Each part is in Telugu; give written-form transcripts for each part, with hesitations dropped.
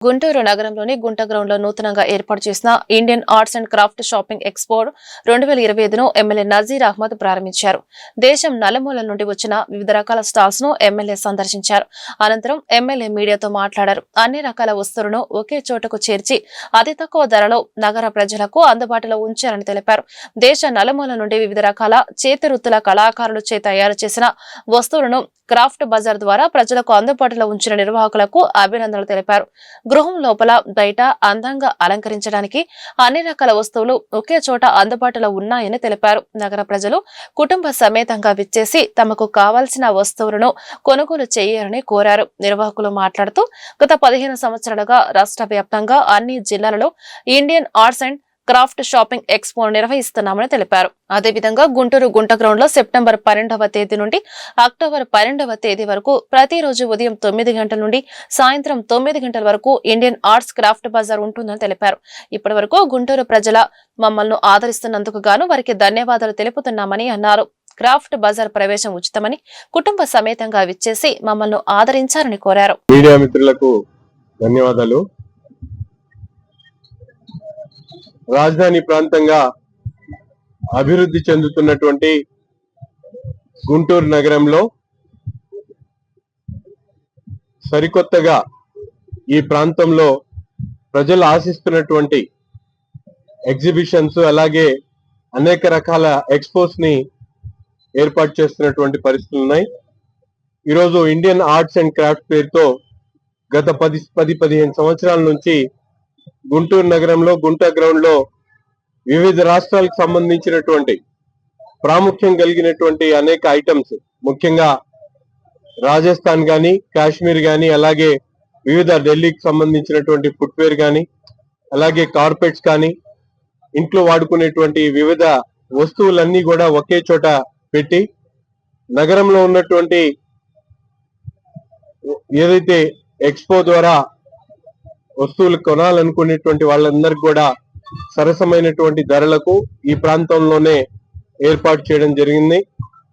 గుంటూరు నగరంలోని గుంట గ్రౌండ్ లో నూతనంగా ఏర్పాటు చేసిన Indian arts and craft shopping expo 2025ను ఎమ్మెల్యే నజీర్ అహ్మద్ ప్రారంభించారు. దేశం నలుమూలల నుండి వచ్చిన వివిధ రకాల స్టాల్స్ ను ఎమ్మెల్యే సందర్శించారు. అనంతరం ఎమ్మెల్యే మీడియాతో మాట్లాడారు. అన్ని రకాల వస్తువులను ఒకే చోటకు చేర్చి అతి తక్కువ ధరలో నగర ప్రజలకు అందుబాటులో ఉంచారని తెలిపారు. దేశ నలుమూలల నుండి వివిధ రకాల చేతివృత్తుల కళాకారులు తయారు చేసిన వస్తువులను క్రాఫ్ట్ బజార్ ద్వారా ప్రజలకు అందుబాటులో ఉంచిన నిర్వాహకులకు అభినందనలు తెలిపారు. గృహం లోపల బయట అందంగా అలంకరించడానికి అన్ని రకాల వస్తువులు ఒకే చోట అందుబాటులో ఉన్నాయని తెలిపారు. నగర ప్రజలు కుటుంబ సమేతంగా విచ్చేసి తమకు కావాల్సిన వస్తువులను కొనుగోలు చేయాలని కోరారు. నిర్వాహకులు మాట్లాడుతూ గత 15 సంవత్సరాలుగా రాష్ట్ర వ్యాప్తంగా అన్ని జిల్లాలలో Indian arts and craft shopping expo నిర్వహిస్తున్నామని తెలిపారు. అదేవిధంగా గుంటూరు గుంట గ్రౌండ్ లో సెప్టెంబర్ 12వ తేదీ నుండి అక్టోబర్ 12వ తేదీ వరకు ప్రతిరోజు ఉదయం 9 గంటల నుండి సాయంత్రం 9 గంటల వరకు ఇండియన్ ఆర్ట్స్ క్రాఫ్ట్ బజార్ ఉంటుందని తెలిపారు. ఇప్పటి వరకు గుంటూరు ప్రజల మమ్మల్ని ఆదరిస్తున్నందుకు గాను వారికి ధన్యవాదాలు తెలుపుతున్నామని అన్నారు. క్రాఫ్ట్ బజార్ ప్రవేశం ఉచితమని కుటుంబ సమేతంగా విచ్చేసి మమ్మల్ని ఆదరించారని కోరారు. మీడియా మిత్రులకు ధన్యవాదాలు. రాజధాని ప్రాంతంగా అభివృద్ధి చెందుతున్నటువంటి గుంటూరు నగరంలో సరికొత్తగా ఈ ప్రాంతంలో ప్రజలు ఆశిస్తున్నటువంటి ఎగ్జిబిషన్స్ అలాగే అనేక రకాల ఎక్స్పోస్ ని ఏర్పాటు చేస్తున్నటువంటి పరిస్థితులు ఉన్నాయి. ఈరోజు ఇండియన్ ఆర్ట్స్ అండ్ క్రాఫ్ట్ పేరుతో గత 10-15 సంవత్సరాల నుంచి గుంటూరు నగరంలో గుంట గ్రౌండ్ లో వివిధ రాష్ట్రాలకు సంబంధించినటువంటి ప్రాముఖ్యం కలిగినటువంటి అనేక ఐటమ్స్, ముఖ్యంగా రాజస్థాన్ గాని కాశ్మీర్ గాని అలాగే వివిధ ఢిల్లీకి సంబంధించినటువంటి ఫుట్వేర్ గాని అలాగే కార్పెట్స్ కానీ ఇంట్లో వాడుకునేటువంటి వివిధ వస్తువులన్నీ కూడా ఒకే చోట పెట్టి నగరంలో ఉన్నటువంటి ఏదైతే ఎక్స్పో ద్వారా వస్తువులు కొనాలనుకునేటువంటి వాళ్ళందరికీ కూడా సరసమైనటువంటి ధరలకు ఈ ప్రాంతంలోనే ఏర్పాటు చేయడం జరిగింది.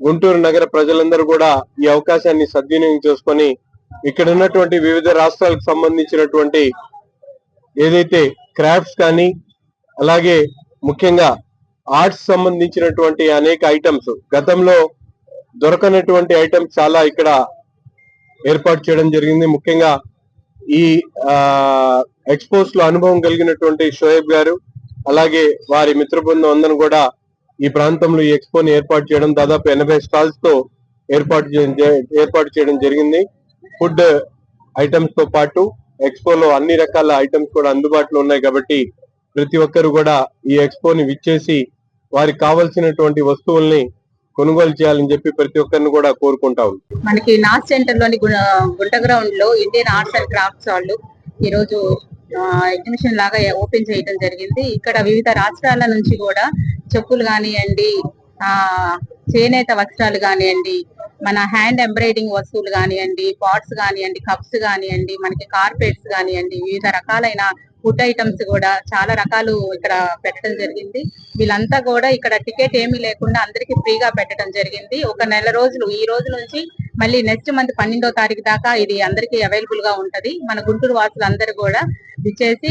గుంటూరు నగర ప్రజలందరూ కూడా ఈ అవకాశాన్ని సద్వినియోగం చేసుకొని ఇక్కడ ఉన్నటువంటి వివిధ రాష్ట్రాలకు సంబంధించినటువంటి ఏదైతే క్రాఫ్ట్స్ కానీ అలాగే ముఖ్యంగా ఆర్ట్స్ సంబంధించినటువంటి అనేక ఐటమ్స్, గతంలో దొరకనటువంటి ఐటమ్స్ చాలా ఇక్కడ ఏర్పాటు చేయడం జరిగింది. ముఖ్యంగా ఈ ఎక్స్పోస్ లో అనుభవం కలిగినటువంటి షోయబ్ గారు అలాగే వారి మిత్ర బృందం అందరూ కూడా ఈ ప్రాంతంలో ఈ ఎక్స్పోని ఏర్పాటు చేయడం, దాదాపు 80 స్టాల్స్ తో ఏర్పాటు చేయడం జరిగింది. ఫుడ్ ఐటమ్స్ తో పాటు ఎక్స్పోలో అన్ని రకాల ఐటమ్స్ కూడా అందుబాటులో ఉన్నాయి కాబట్టి ప్రతి ఒక్కరు కూడా ఈ ఎక్స్పోని విచ్చేసి వారికి కావలసినటువంటి వస్తువుల్ని కొనుగోలు చేయాలని చెప్పి ప్రతి ఒక్కరిని కూడా కోరుకుంటా ఉంది. మనకి నార్త్ సెంటర్ లోని గుంట గ్రౌండ్ లో ఇండియన్ ఆర్ట్స్ అండ్ క్రాఫ్ట్స్ వాళ్ళు ఈ రోజు ఎగ్జిబిషన్ లాగా ఓపెన్ చేయడం జరిగింది. ఇక్కడ వివిధ రాష్ట్రాల నుంచి కూడా చెప్పులు కానివ్వండి, చేనేత వస్త్రాలు కానివ్వండి, మన హ్యాండ్ ఎంబ్రాయిడింగ్ వస్తువులు కానివ్వండి, పాట్స్ కానివ్వండి, కప్స్ కానివ్వండి, మనకి కార్పెట్స్ కానివ్వండి, వివిధ రకాలైన ఫుడ్ ఐటమ్స్ కూడా చాలా రకాలు ఇక్కడ పెట్టడం జరిగింది. వీళ్ళంతా కూడా ఇక్కడ టికెట్ ఏమీ లేకుండా అందరికి ఫ్రీగా పెట్టడం జరిగింది. ఒక నెల రోజులు, ఈ రోజు నుంచి మళ్ళీ నెక్స్ట్ మంత్ 12వ తారీఖు దాకా ఇది అందరికి అవైలబుల్ గా ఉంటది. మన గుంటూరు వాసులందరూ కూడా ఇచ్చేసి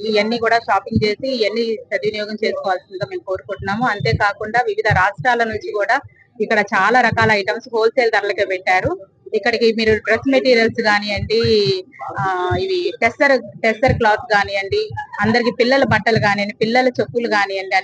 ఇవన్నీ కూడా షాపింగ్ చేసి ఇవన్నీ సద్వినియోగం చేసుకోవాల్సిందిగా మేము కోరుకుంటున్నాము. అంతేకాకుండా వివిధ రాష్ట్రాల నుంచి కూడా ఇక్కడ చాలా రకాల ఐటమ్స్ హోల్సేల్ ధరలకే పెట్టారు. ఇక్కడికి మీరు డ్రెస్ మెటీరియల్స్ కానివ్వండి, ఇవి టెస్సర్ క్లాత్ కానివ్వండి, అందరికి పిల్లల బట్టలు కానివ్వండి, పిల్లల చెప్పులు కానివ్వండి,